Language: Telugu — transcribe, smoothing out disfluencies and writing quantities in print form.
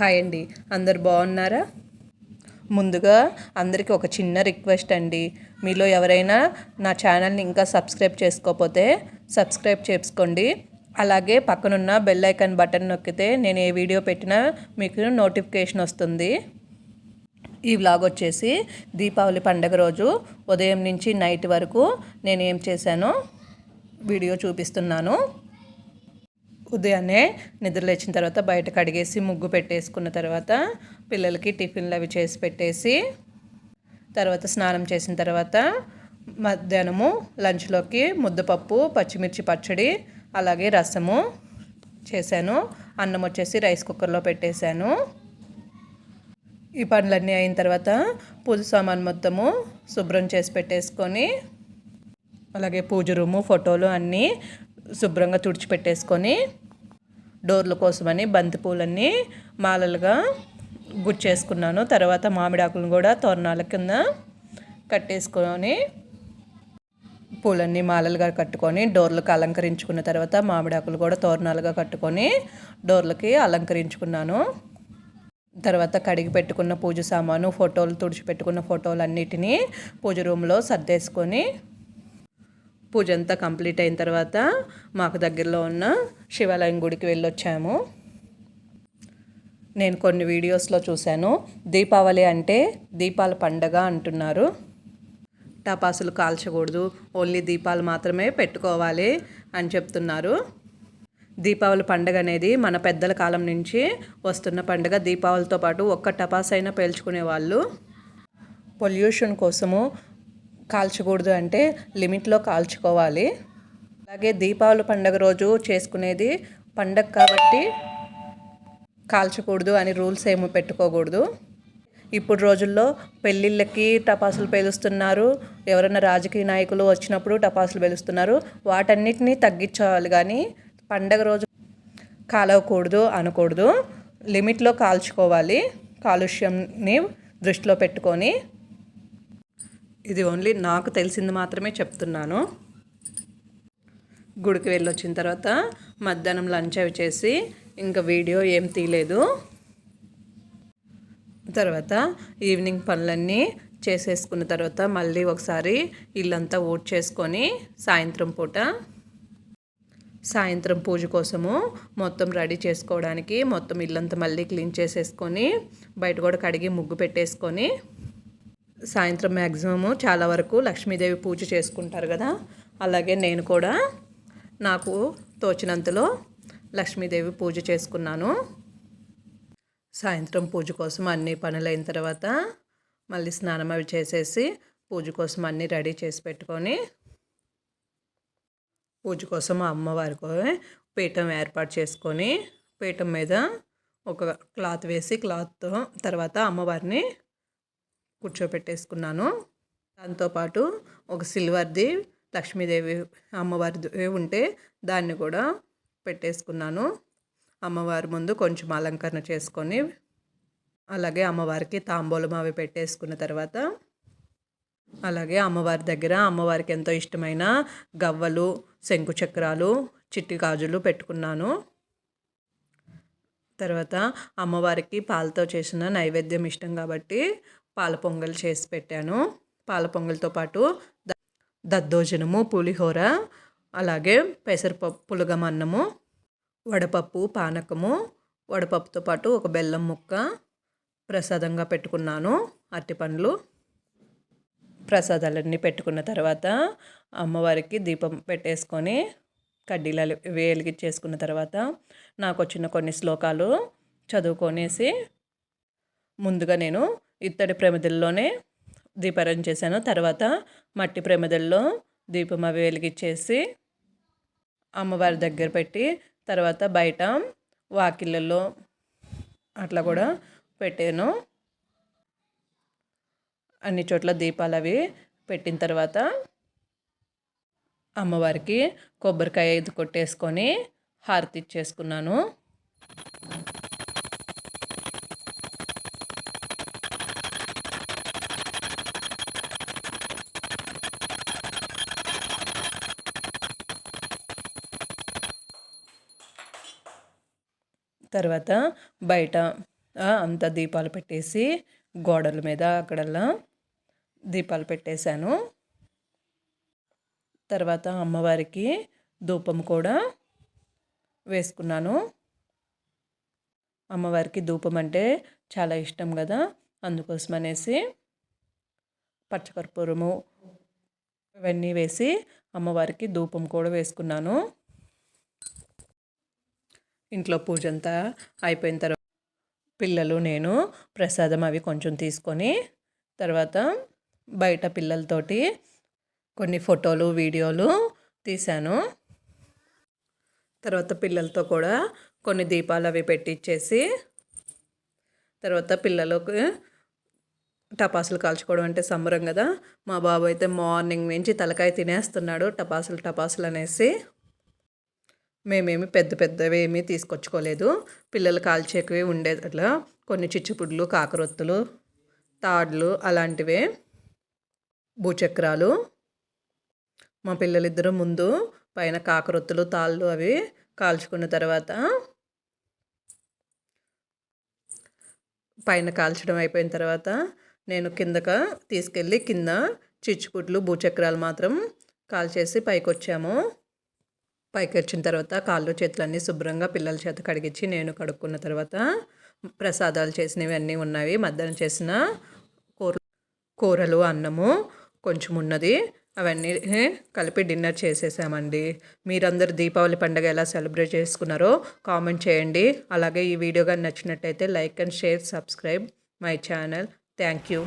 హాయ్ అండి, అందరు బాగున్నారా? ముందుగా అందరికీ ఒక చిన్న రిక్వెస్ట్ అండి. మీలో ఎవరైనా నా ఛానల్ని ఇంకా సబ్స్క్రైబ్ చేసుకోకపోతే సబ్స్క్రైబ్ చేసుకోండి. అలాగే పక్కనున్న బెల్ ఐకాన్ బటన్ నొక్కితే నేను ఏ వీడియో పెట్టినా మీకు నోటిఫికేషన్ వస్తుంది. ఈ వ్లాగ్ వచ్చేసి దీపావళి పండుగ రోజు ఉదయం నుంచి నైట్ వరకు నేను ఏం చేశానో వీడియో చూపిస్తున్నాను. ఉదయాన్నే నిద్ర లేచిన తర్వాత బయట కడిగేసి ముగ్గు పెట్టేసుకున్న తర్వాత పిల్లలకి టిఫిన్లు అవి చేసి పెట్టేసి తర్వాత స్నానం చేసిన తర్వాత మధ్యాహ్నము లంచ్లోకి ముద్దపప్పు, పచ్చిమిర్చి పచ్చడి, అలాగే రసము చేశాను. అన్నం వచ్చేసి రైస్ కుక్కర్లో పెట్టేశాను. ఈ పనులన్నీ అయిన తర్వాత పూజ సామాన్ మొత్తము శుభ్రం చేసి పెట్టేసుకొని అలాగే పూజ రూము, ఫోటోలు అన్నీ శుభ్రంగా తుడిచిపెట్టేసుకొని డోర్ల కోసమని బంతిపూలన్నీ మాలలుగా గుచ్చేసుకున్నాను. తర్వాత మామిడాకులను కూడా తోరణాల కింద కట్టేసుకొని పూలన్నీ మాలలుగా కట్టుకొని డోర్లకు అలంకరించుకున్న తర్వాత మామిడాకులు కూడా తోరణాలుగా కట్టుకొని డోర్లకి అలంకరించుకున్నాను. తర్వాత కడిగి పెట్టుకున్న పూజ సామాను, ఫోటోలు తుడిచిపెట్టుకున్న ఫోటోలు అన్నిటినీ పూజ రూమ్లో సర్దేసుకొని పూజ అంతా కంప్లీట్ అయిన తర్వాత మాకు దగ్గరలో ఉన్న శివాలయం గుడికి వెళ్ళొచ్చాము. నేను కొన్ని వీడియోస్లో చూశాను, దీపావళి అంటే దీపాల పండగ అంటున్నారు. టపాసులు కాల్చకూడదు, ఓన్లీ దీపాలు మాత్రమే పెట్టుకోవాలి అని చెప్తున్నారు. దీపావళి పండుగ అనేది మన పెద్దల కాలం నుంచి వస్తున్న పండుగ. దీపావళితో పాటు ఒక్క టపాసైనా పేల్చుకునే వాళ్ళు. పొల్యూషన్ కోసము కాల్చకూడదు అంటే లిమిట్లో కాల్చుకోవాలి. అలాగే దీపావళి పండుగ రోజు చేసుకునేది పండగ కాబట్టి కాల్చకూడదు అని రూల్స్ ఏమి పెట్టుకోకూడదు. ఇప్పుడు రోజుల్లో పెళ్ళిళ్ళకి టపాసులు పేలుస్తున్నారు, ఎవరైనా రాజకీయ నాయకులు వచ్చినప్పుడు టపాసులు పేలుస్తున్నారు. వాటన్నిటినీ తగ్గించాలి కానీ పండగ రోజు కాలవకూడదు అనకూడదు. లిమిట్లో కాల్చుకోవాలి, కాలుష్యంని దృష్టిలో పెట్టుకొని. ఇది ఓన్లీ నాకు తెలిసింది మాత్రమే చెప్తున్నాను. గుడికి వెళ్ళొచ్చిన తర్వాత మధ్యాహ్నం లంచ్ అవి చేసి ఇంకా వీడియో ఏం తీయలేదు. తర్వాత ఈవినింగ్ పనులన్నీ చేసేసుకున్న తర్వాత మళ్ళీ ఒకసారి ఇల్లంతా ఊడ్చేసుకొని సాయంత్రం పూజ కోసము మొత్తం రెడీ చేసుకోవడానికి మొత్తం ఇల్లంతా మళ్ళీ క్లీన్ చేసేసుకొని బయట కూడా కడిగి ముగ్గు పెట్టేసుకొని సాయంత్రం మ్యాక్సిమము చాలా వరకు లక్ష్మీదేవి పూజ చేసుకుంటారు కదా, అలాగే నేను కూడా నాకు తోచినంతలో లక్ష్మీదేవి పూజ చేసుకున్నాను. సాయంత్రం పూజ కోసం అన్ని పనులైన తర్వాత మళ్ళీ స్నానం అవి చేసేసి పూజ కోసం అన్నీ రెడీ చేసి పెట్టుకొని పూజ కోసం అమ్మవారికి పీఠం ఏర్పాటు చేసుకొని పీఠం మీద ఒక క్లాత్ వేసి క్లాత్ తర్వాత అమ్మవారిని కూర్చోపెట్టేసుకున్నాను. దాంతోపాటు ఒక సిల్వర్ది లక్ష్మీదేవి అమ్మవారి ఉంటే దాన్ని కూడా పెట్టేసుకున్నాను. అమ్మవారి ముందు కొంచెం అలంకరణ చేసుకొని అలాగే అమ్మవారికి తాంబూలం అవి పెట్టేసుకున్న తర్వాత అలాగే అమ్మవారి దగ్గర అమ్మవారికి ఎంతో ఇష్టమైన గవ్వలు, శంకు చక్రాలు, చిట్టి గాజులు పెట్టుకున్నాను. తర్వాత అమ్మవారికి పాలతో చేసిన నైవేద్యం ఇష్టం కాబట్టి పాల పొంగల్ చేసి పెట్టాను. పాల పొంగల్తో పాటు దద్దోజనము, పులిహోర, అలాగే పెసరపప్పు పులగమన్నము, వడపప్పు, పానకము, వడపప్పుతో పాటు ఒక బెల్లం ముక్క ప్రసాదంగా పెట్టుకున్నాను. అరటిపండ్లు ప్రసాదాలన్నీ పెట్టుకున్న తర్వాత అమ్మవారికి దీపం పెట్టేసుకొని కడ్డీలు వెలిగించేసుకున్న తర్వాత నాకు వచ్చిన కొన్ని శ్లోకాలు చదువుకొనేసి ముందుగా నేను ఇత్తడి ప్రమిదల్లోనే దీపారాధన చేశాను. తర్వాత మట్టి ప్రమిదల్లో దీపం అవి వెలిగించేసి అమ్మవారి దగ్గర పెట్టి తర్వాత బయట వాకిళ్ళల్లో అట్లా కూడా పెట్టాను. అన్ని చోట్ల దీపాలు అవి పెట్టిన తర్వాత అమ్మవారికి కొబ్బరికాయ కొట్టేసుకొని హారతి ఇచ్చేసుకున్నాను. తర్వాత బయట అంతా దీపాలు పెట్టేసి గోడల మీద అక్కడల్లా దీపాలు పెట్టేశాను. తర్వాత అమ్మవారికి ధూపం కూడా వేసుకున్నాను. అమ్మవారికి ధూపం అంటే చాలా ఇష్టం కదా, అందుకోసం అనేసి పచ్చకర్పూరము ఇవన్నీ వేసి అమ్మవారికి ధూపం కూడా వేసుకున్నాను. ఇంట్లో పూజ అంతా అయిపోయిన తర్వాత పిల్లలు నేను ప్రసాదం అవి కొంచెం తీసుకొని తర్వాత బయట పిల్లలతోటి కొన్ని ఫోటోలు వీడియోలు తీశాను. తర్వాత పిల్లలతో కూడా కొన్ని దీపాలు అవి పెట్టించేసి తర్వాత పిల్లలకు టపాసులు కాల్చుకోవడం అంటే సంబరం కదా. మా బాబు అయితే మార్నింగ్ నుంచి తలకాయ తినేస్తున్నాడు టపాసులు అనేసి. మేమేమి పెద్దవి ఏమీ తీసుకొచ్చుకోలేదు, పిల్లలు కాల్చేవి ఉండేది అట్లా కొన్ని చిచ్చుపుడ్లు, కాకరొత్తులు, తాడ్లు అలాంటివే, భూచక్రాలు. మా పిల్లలిద్దరూ ముందు పైన కాకరొత్తులు తాళ్ళు అవి కాల్చుకున్న తర్వాత పైన కాల్చడం అయిపోయిన తర్వాత నేను కిందకి తీసుకెళ్ళి కింద చిచ్చుపుడ్లు భూచక్రాలు మాత్రం కాల్చేసి పైకి వచ్చాము. పైకి వచ్చిన తర్వాత కాళ్ళు చేతులన్నీ శుభ్రంగా పిల్లల చేత కడిగించి నేను కడుక్కున్న తర్వాత ప్రసాదాలు చేసినవి అన్నీ ఉన్నవి. మధ్యాహ్నం చేసిన కూరలు అన్నము కొంచెం ఉన్నది, అవన్నీ కలిపి డిన్నర్ చేసేసామండి. మీరందరూ దీపావళి పండుగ ఎలా సెలబ్రేట్ చేసుకున్నారో కామెంట్ చేయండి. అలాగే ఈ వీడియో కానీ నచ్చినట్టయితే like and share, subscribe my channel. Thank you.